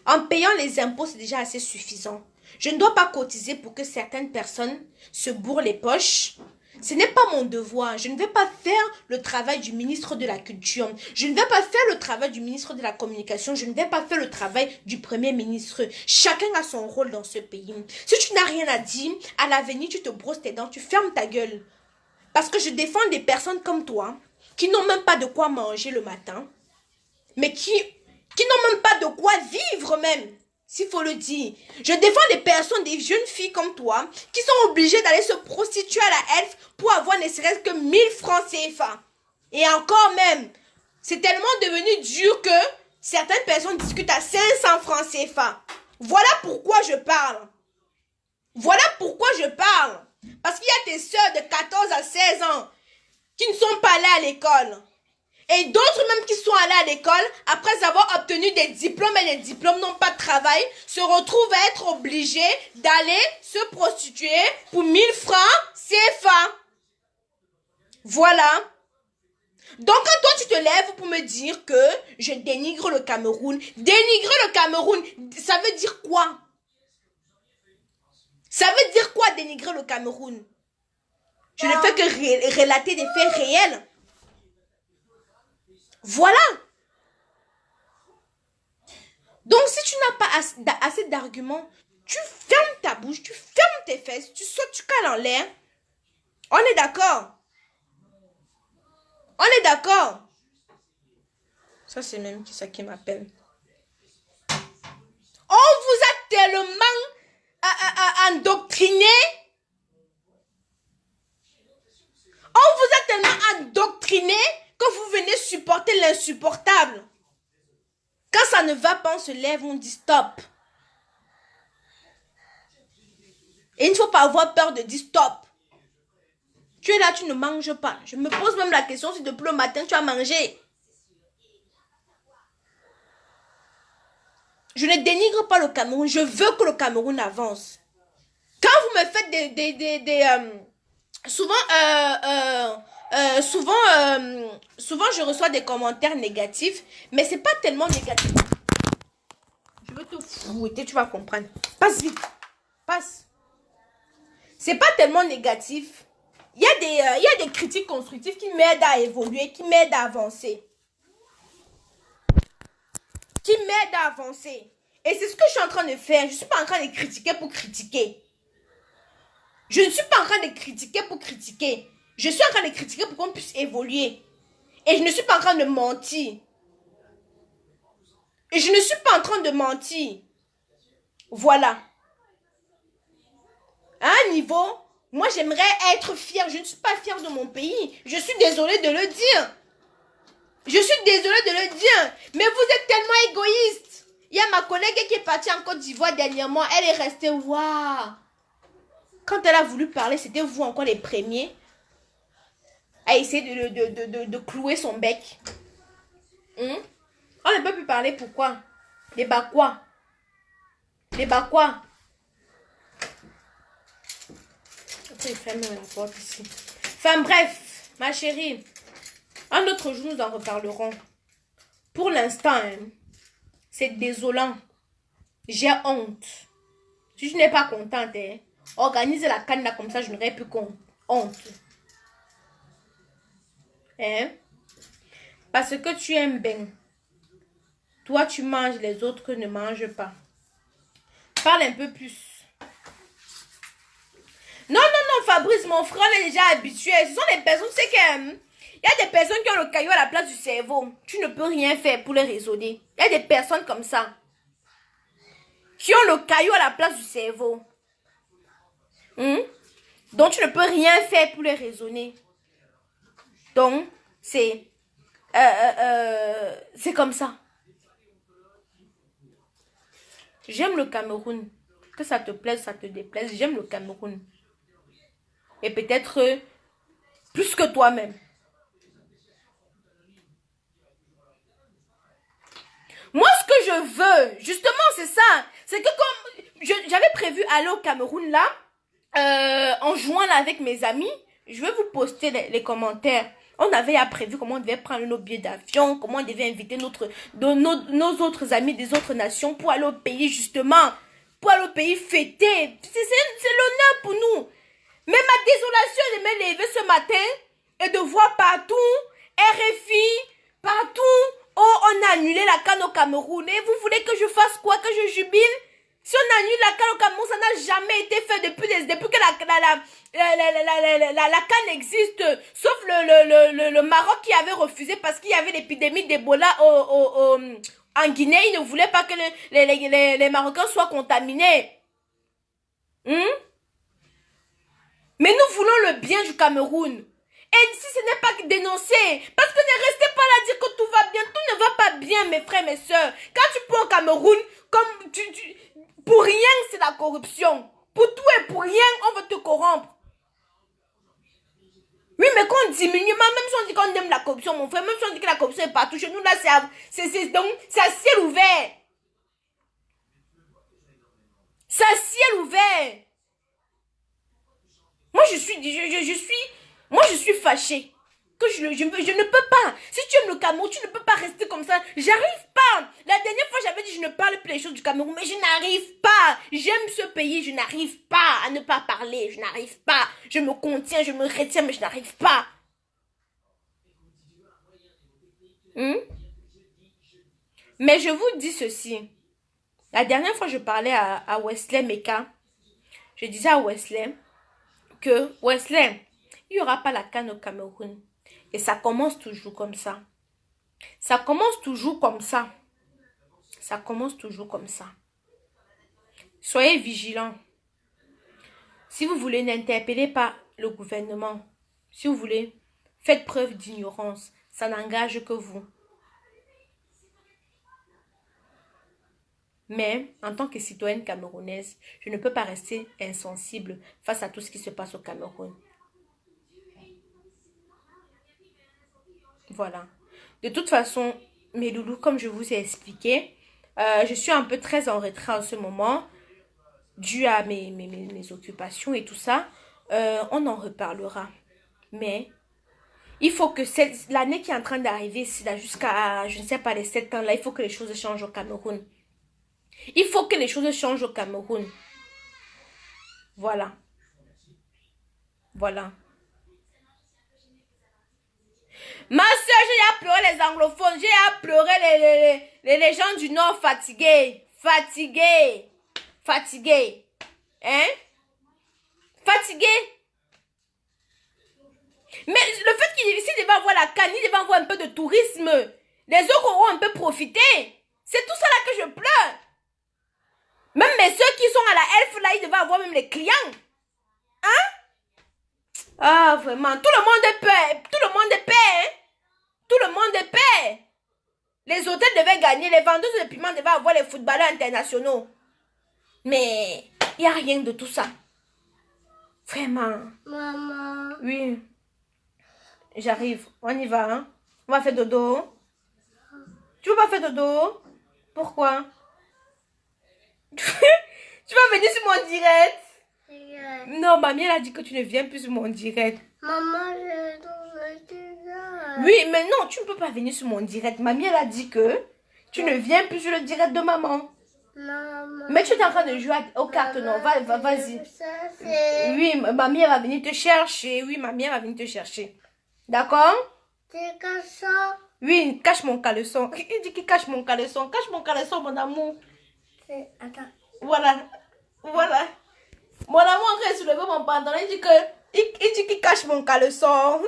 En payant les impôts, c'est déjà assez suffisant. Je ne dois pas cotiser pour que certaines personnes se bourrent les poches. Ce n'est pas mon devoir. Je ne vais pas faire le travail du ministre de la Culture. Je ne vais pas faire le travail du ministre de la Communication. Je ne vais pas faire le travail du Premier ministre. Chacun a son rôle dans ce pays. Si tu n'as rien à dire, à l'avenir, tu te brosses tes dents, tu fermes ta gueule. Parce que je défends des personnes comme toi, qui n'ont même pas de quoi manger le matin, mais qui n'ont même pas de quoi vivre même. S'il faut le dire. Je défends des personnes, des jeunes filles comme toi, qui sont obligées d'aller se prostituer à la elfe pour avoir ne serait-ce que 1000 francs CFA. Et encore même, c'est tellement devenu dur que certaines personnes discutent à 500 francs CFA. Voilà pourquoi je parle. Voilà pourquoi je parle. Parce qu'il y a tes sœurs de 14 à 16 ans qui ne sont pas allées à l'école. Et d'autres même qui sont allés à l'école, après avoir obtenu des diplômes et des diplômes n'ont pas de travail, se retrouvent à être obligés d'aller se prostituer pour 1000 francs CFA. Voilà. Donc quand toi tu te lèves pour me dire que je dénigre le Cameroun, dénigrer le Cameroun, ça veut dire quoi? Ça veut dire quoi dénigrer le Cameroun? Je ne fais que relater des faits réels. Voilà. Donc si tu n'as pas assez d'arguments, tu fermes ta bouche, tu fermes tes fesses, tu sautes, tu cales en l'air. On est d'accord? On est d'accord? Ça c'est même qui ça qui m'appelle. On vous a tellement endoctriné. On vous a tellement endoctriné que vous venez supporter l'insupportable. Quand ça ne va pas, on se lève, on dit stop. Et il ne faut pas avoir peur de dire stop. Tu es là, tu ne manges pas. Je me pose même la question si depuis le matin tu as mangé. Je ne dénigre pas le Cameroun. Je veux que le Cameroun avance. Quand vous me faites souvent je reçois des commentaires négatifs, mais c'est pas tellement négatif. Je veux te fouetter, tu vas comprendre. Passe vite. Passe. C'est pas tellement négatif. Il y a des critiques constructives qui m'aident à évoluer, qui m'aident à avancer. Qui m'aident à avancer. Et c'est ce que je suis en train de faire. Je ne suis pas en train de critiquer pour critiquer. Je ne suis pas en train de critiquer pour critiquer. Je suis en train de critiquer pour qu'on puisse évoluer. Et je ne suis pas en train de mentir. Et je ne suis pas en train de mentir. Voilà. À un niveau, moi j'aimerais être fière. Je ne suis pas fière de mon pays. Je suis désolée de le dire. Je suis désolée de le dire. Mais vous êtes tellement égoïste. Il y a ma collègue qui est partie en Côte d'Ivoire dernièrement. Elle est restée, waouh. Quand elle a voulu parler, c'était vous encore les premiers à essayer de clouer son bec. On ne peut plus parler, pourquoi? Débat quoi? Débat quoi? Après, ferme la porte ici. Enfin bref, ma chérie. Un autre jour, nous en reparlerons. Pour l'instant, c'est désolant. J'ai honte. Si je n'ai pas contente, organiser la canne là comme ça, je n'aurais plus honte. Parce que tu aimes bien. Toi, tu manges, les autres ne mangent pas. Parle un peu plus. Non, Fabrice, mon frère est déjà habitué. Ce sont des personnes, c'est que... Il y a des personnes qui ont le caillou à la place du cerveau. Tu ne peux rien faire pour les raisonner. Il y a des personnes comme ça. Qui ont le caillou à la place du cerveau. Donc, tu ne peux rien faire pour les raisonner. Donc, c'est comme ça. J'aime le Cameroun. Que ça te plaise, ça te déplaise. J'aime le Cameroun. Et peut-être plus que toi-même. Moi, ce que je veux, justement, c'est ça. C'est que comme j'avais prévu aller au Cameroun là, en juin là avec mes amis, je vais vous poster les commentaires. On avait prévu comment on devait prendre nos billets d'avion, comment on devait inviter nos autres amis des autres nations pour aller au pays justement, pour aller au pays fêter. C'est l'honneur pour nous. Mais ma désolation de me lever ce matin et de voir partout, RFI, partout, oh on a annulé la CAN au Cameroun. Et vous voulez que je fasse quoi? Que je jubile? Si on annule la CAN au Cameroun, ça n'a jamais été fait depuis que la CAN existe. Sauf le Maroc qui avait refusé parce qu'il y avait l'épidémie d'Ebola en Guinée. Ils ne voulaient pas que les Marocains soient contaminés. Mais nous voulons le bien du Cameroun. Et si ce n'est pas dénoncé, parce que ne restez pas là à dire que tout va bien. Tout ne va pas bien, mes frères, mes soeurs. Quand tu prends au Cameroun, comme pour rien, c'est la corruption. Pour tout et pour rien, on veut te corrompre. Oui, mais quand on diminue, même si on dit qu'on aime la corruption, mon frère, même si on dit que la corruption est partout, chez nous, là, c'est à ciel ouvert. C'est à ciel ouvert. Moi, je suis fâchée. Que je ne peux pas. Si tu aimes le Cameroun, tu ne peux pas rester comme ça. J'arrive pas. La dernière fois, j'avais dit je ne parle plus les choses du Cameroun, mais je n'arrive pas. J'aime ce pays, je n'arrive pas à ne pas parler. Je n'arrive pas. Je me contiens, je me retiens, mais je n'arrive pas. Mais je vous dis ceci. La dernière fois, je parlais à Wesley Meka. Je disais à Wesley que Wesley, il n'y aura pas la CAN au Cameroun. Et ça commence toujours comme ça. Ça commence toujours comme ça. Ça commence toujours comme ça. Soyez vigilants. Si vous voulez, n'interpellez pas le gouvernement. Si vous voulez, faites preuve d'ignorance. Ça n'engage que vous. Mais, en tant que citoyenne camerounaise, je ne peux pas rester insensible face à tout ce qui se passe au Cameroun. Voilà. De toute façon, mes loulous, comme je vous ai expliqué, je suis un peu très en retrait en ce moment, dû à mes occupations et tout ça. On en reparlera. Mais, il faut que l'année qui est en train d'arriver, jusqu'à, je ne sais pas, les 7 ans là, il faut que les choses changent au Cameroun. Il faut que les choses changent au Cameroun. Voilà. Voilà. Ma soeur, j'ai à pleurer les anglophones. J'ai à pleurer les gens du Nord fatigués. Fatigués. Fatigués. Hein? Fatigués. Mais le fait qu'il devait avoir la canne, il devait avoir un peu de tourisme. Les autres auront un peu profité. C'est tout ça là que je pleure. Même mes soeurs qui sont à la elfe là, ils devaient avoir même les clients. Hein? Ah, vraiment. Tout le monde est paix. Tout le monde est paix. Hein? Tout le monde est paix. Les hôtels devaient gagner. Les vendeuses de piments devaient avoir les footballeurs internationaux. Mais il n'y a rien de tout ça. Vraiment. Maman. Oui. J'arrive. On y va. Hein? On va faire dodo. Tu veux pas faire dodo? Pourquoi? Tu vas venir sur mon direct? Yeah. Non, mamie, elle a dit que tu ne viens plus sur mon direct. Maman, je trouve ça. Oui, mais non, tu ne peux pas venir sur mon direct. Mamie, elle a dit que tu ne viens plus sur le direct de maman. Maman. Mais tu es en train de jouer aux cartes, non? Vas-y. Ça, c'est... Oui, mamie, elle va venir te chercher. Oui, mamie, elle va venir te chercher. D'accord? C'est comme ça. Oui, cache mon caleçon. Il dit qu'il cache mon caleçon. Cache mon caleçon, mon amour. Attends. Voilà. Voilà. Mon amour a soulevé mon pantalon. Il dit qu'il cache mon caleçon.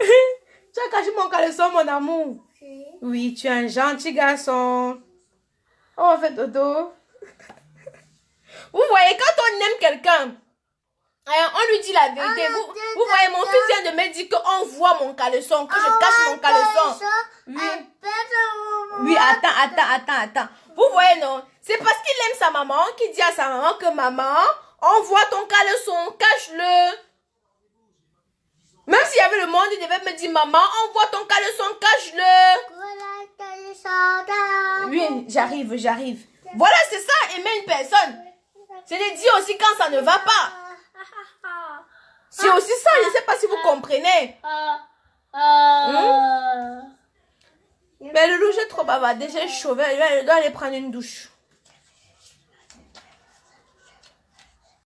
Tu as caché mon caleçon, mon amour. Si. Oui, tu es un gentil garçon. On va faire dodo. Vous voyez, quand on aime quelqu'un, on lui dit la vérité. Vous voyez, mon fils vient de me dire qu'on voit mon caleçon, que je cache mon caleçon. Oui. Oui, attends. Vous voyez, non? C'est parce qu'il aime sa maman qu'il dit à sa maman que maman, on voit ton caleçon, cache-le. Même s'il y avait le monde, il devait me dire maman, on voit ton caleçon, cache-le. Oui, j'arrive. Voilà, c'est ça, aimer une personne. C'est de dire aussi quand ça ne va pas. C'est aussi ça, je ne sais pas si vous comprenez. Mais le loup, j'ai trop bavardé, j'ai chaud. Je dois aller prendre une douche.